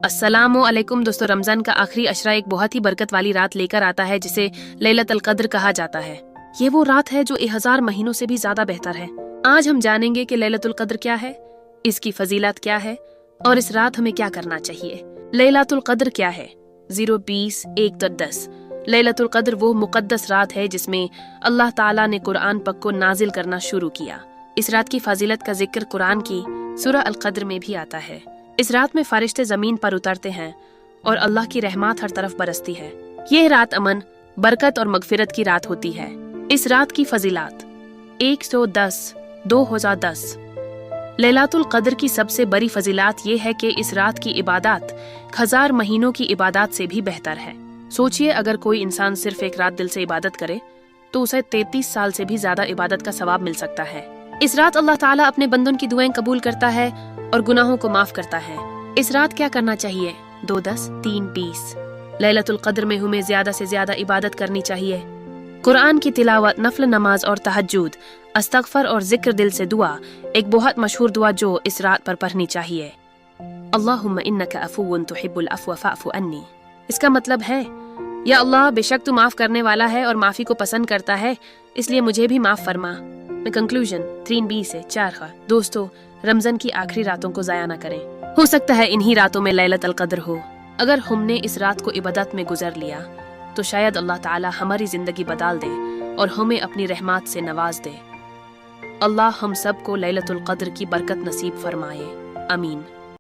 अस्सलामु अलैकुम दोस्तों, रमजान का आखिरी अशरा एक बहुत ही बरकत वाली रात लेकर आता है जिसे लैलतुल क़द्र कहा जाता है। ये वो रात है जो 1000 महीनों से भी ज्यादा बेहतर है। आज हम जानेंगे कि लैलतुल क़द्र क्या है, इसकी फजीलत क्या है और इस रात हमें क्या करना चाहिए। लैलतुल क़द्र क्या है? 0, 20, 1 तो 10। लैलतुल क़द्र वो मुक़द्दस रात है जिसमें अल्लाह ताला ने कुरान पक को नाजिल करना शुरू किया। इस रात की फाजिलत का जिक्र कुरान की सूरह अल क़द्र में भी आता है। इस रात में फारिश्ते जमीन पर उतरते हैं और अल्लाह की रहमत हर तरफ बरसती है। यह रात अमन, बरकत और मगफिरत की रात होती है। इस रात की फजीलात 110, 2010। लैलतुल क़द्र की सबसे बड़ी फजीलात ये है कि इस रात की इबादत 1000 महीनों की इबादत से भी बेहतर है। सोचिए, अगर कोई इंसान सिर्फ एक रात दिल से इबादत करे तो उसे 33 साल से भी ज्यादा इबादत का सवाब मिल सकता है। इस रात अल्लाह ताला अपने बंदों की दुआएं कबूल करता है और गुनाहों को माफ करता है। इस रात क्या करना चाहिए? 2, 10, 3, 20। लैलतुल क़द्र में हमें ज्यादा से ज्यादा इबादत करनी चाहिए। कुरान की तिलावत, नफल नमाज और तहज्जुद, अस्तगफर और जिक्र दिल से दुआ एक बहुत मशहूर दुआ जो इस रात पर पढ़नी चाहिए। अल्लाहुम्मा इन्नका अफ़ुव्वुन तुहिब्बुल अफ़्व फ़अफ़ु अन्नी। इसका मतलब है, या अल्लाह, बेशक तू माफ करने वाला है और माफी को पसंद करता है, इसलिए मुझे भी माफ फरमा। कंक्लूजन 3b से 4 है। दोस्तों, रमजान की आखिरी रातों को जाया न करें। हो सकता है इन्हीं रातों में लैलतुल क़द्र हो। अगर हमने इस रात को इबादत में गुजर लिया तो शायद अल्लाह ताला हमारी जिंदगी बदल दे और हमें अपनी रहमत से नवाज दे। अल्लाह हम सब को लैलतुल क़द्र की बरकत नसीब फरमाए। आमीन।